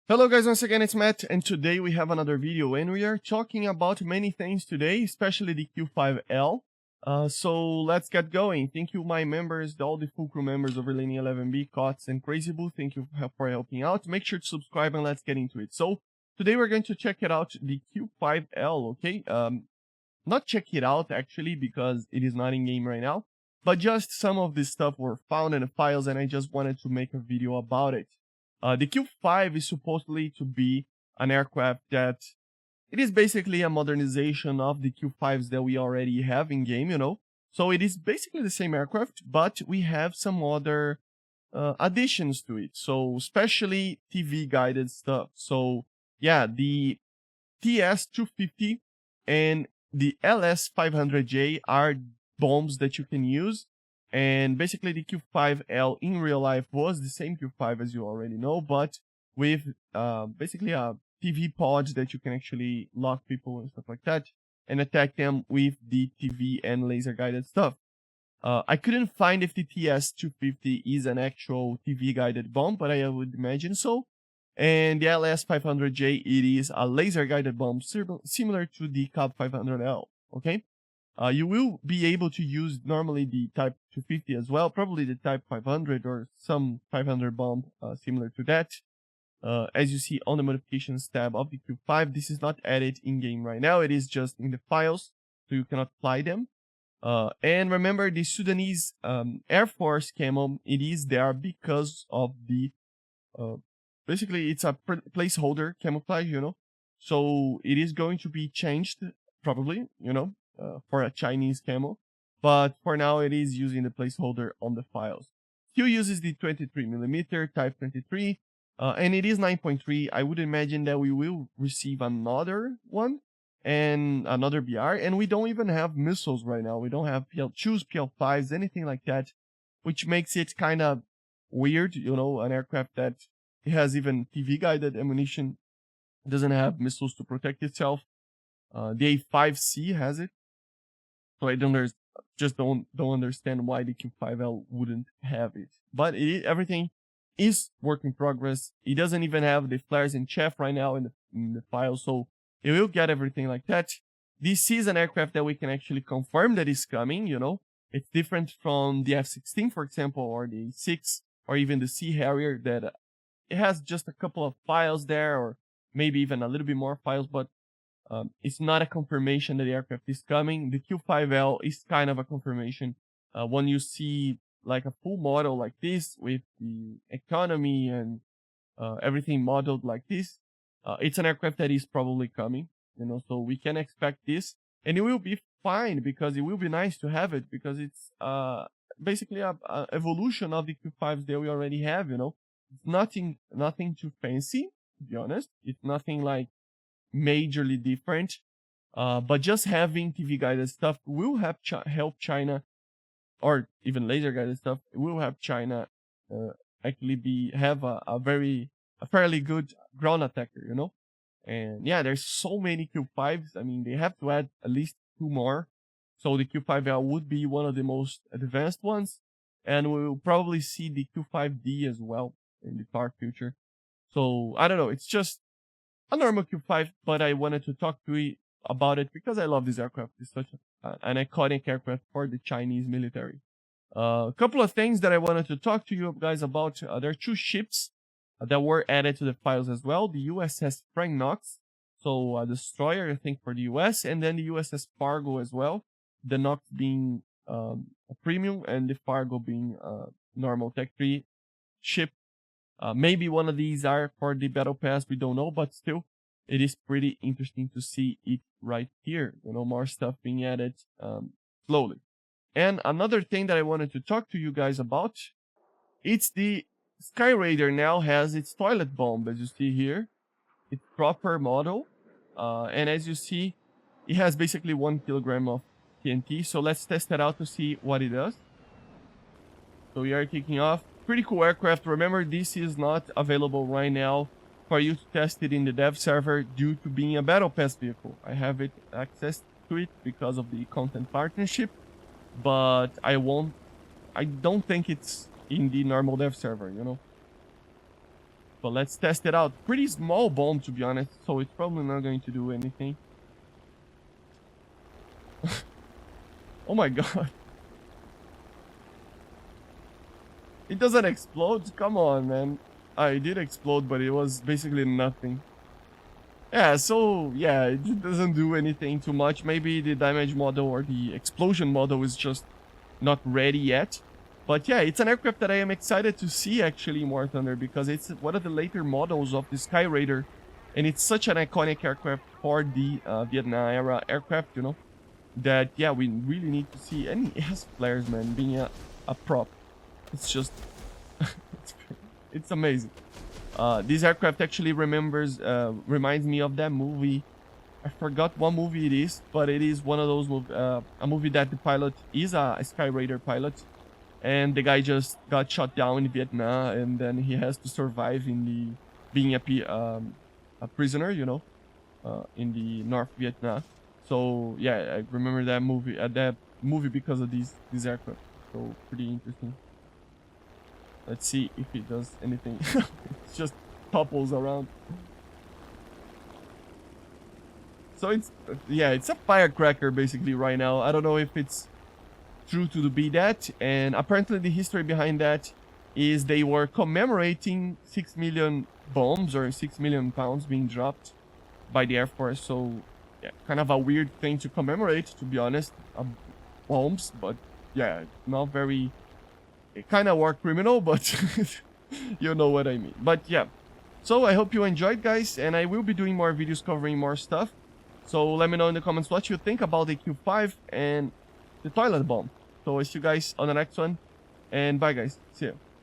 Hello guys, once again it's Matt, and today we have another video and we are talking about many things today, especially the Q-5L. So let's get going. Thank you my members, all the full crew members over Lane 11B, Cots and Crazy Boo. Thank you for helping out. Make sure to subscribe and let's get into it. So today we're going to check it out, the Q-5L, okay? Not check it out actually because it is not in game right now, but just some of this stuff were found in the files and I just wanted to make a video about it. The Q-5 is supposedly to be an aircraft that it is basically a modernization of the Q-5s that we already have in game, you know. So it is basically the same aircraft, but we have some other additions to it. So especially TV guided stuff. So yeah, the TS-250 and the LS-500J are bombs that you can use. And basically the Q-5L in real life was the same Q-5 as you already know, but with basically a TV pod that you can actually lock people and stuff like that and attack them with the TV and laser guided stuff. I couldn't find if the TS-250 is an actual TV guided bomb, but I would imagine so. And the LS-500J, it is a laser guided bomb similar to the Cub-500L, okay? You will be able to use normally the Type 250 as well, probably the Type 500 or some 500 bomb similar to that. As you see on the modifications tab of the Q5, this is not added in game right now, it is just in the files, so you cannot apply them. And remember the Sudanese Air Force camo, it is there because of the, basically it's a placeholder camouflage, you know, so it is going to be changed probably, you know, for a Chinese camo, but for now it is using the placeholder on the files. Still uses the 23mm Type 23, and it is 9.3. I would imagine that we will receive another one and another BR, and we don't even have missiles right now. We don't have PL2s, PL5s, anything like that, which makes it kind of weird, you know, an aircraft that has even TV guided ammunition doesn't have missiles to protect itself. The A5C has it. So I don't understand why the Q-5L wouldn't have it. But everything is work in progress. It doesn't even have the flares and chaff right now in the file, so it will get everything like that. This is an aircraft that we can actually confirm that is coming, you know. It's different from the F-16, for example, or the A6, or even the Sea Harrier that it has just a couple of files there, or maybe even a little bit more files, but it's not a confirmation that the aircraft is coming. The Q-5L is kind of a confirmation. When you see like a full model like this with the economy and everything modeled like this, it's an aircraft that is probably coming, you know, so we can expect this and it will be fine because it will be nice to have it because it's basically a evolution of the Q5s that we already have, you know. It's nothing too fancy, to be honest. It's nothing like majorly different, but just having TV guided stuff will help China, or even laser guided stuff will help China actually have a fairly good ground attacker, you know. And yeah, there's so many Q5s. I mean, they have to add at least 2 more, so the Q5L would be one of the most advanced ones, and we'll probably see the Q5D as well in the far future. So I don't know, it's just a normal Q5, but I wanted to talk to you about it because I love this aircraft. It's such an iconic aircraft for the Chinese military. A couple of things that I wanted to talk to you guys about. There are 2 ships that were added to the files as well. The USS Frank Knox, so a destroyer, I think, for the US, and then the USS Fargo as well. The Knox being a premium and the Fargo being a normal Tech 3 ship. Maybe one of these are for the battle pass, we don't know, but still, it is pretty interesting to see it right here. You know, more stuff being added slowly. And another thing that I wanted to talk to you guys about, it's the Sky Raider now has its toilet bomb, as you see here. It's proper model. And as you see, it has basically 1 kilogram of TNT. So let's test it out to see what it does. So we are kicking off. Pretty cool aircraft. Remember, this is not available right now for you to test it in the dev server due to being a battle pass vehicle. I have it access to it because of the content partnership, but I don't think it's in the normal dev server, you know. But let's test it out. Pretty small bomb, to be honest, so it's probably not going to do anything. Oh my god. It doesn't explode? Come on, man. It did explode, but it was basically nothing. Yeah, so, yeah, it doesn't do anything too much. Maybe the damage model or the explosion model is just not ready yet. But yeah, it's an aircraft that I am excited to see actually in War Thunder, because it's one of the later models of the Sky Raider. And it's such an iconic aircraft for the Vietnam era aircraft, you know, that, yeah, we really need to see. And it has flares, man, being a prop. It's just, it's amazing. This aircraft actually reminds me of that movie. I forgot what movie it is, but it is one of those a movie that the pilot is a Sky Raider pilot, and the guy just got shot down in Vietnam, and then he has to survive in the being a prisoner, you know, in the North Vietnam. So yeah, I remember that movie because of these aircraft. So pretty interesting. Let's see if it does anything. It just topples around. So it's, yeah, it's a firecracker basically right now. I don't know if it's true to be that. And apparently the history behind that is they were commemorating 6 million bombs or 6 million pounds being dropped by the Air Force. So yeah, kind of a weird thing to commemorate, to be honest. Bombs, but yeah, not very... kind of war criminal, but you know what I mean. But yeah, so I hope you enjoyed, guys, and I will be doing more videos covering more stuff. So let me know in the comments what you think about the Q5 and the toilet bomb. So I'll see you guys on the next one, and bye guys, see you.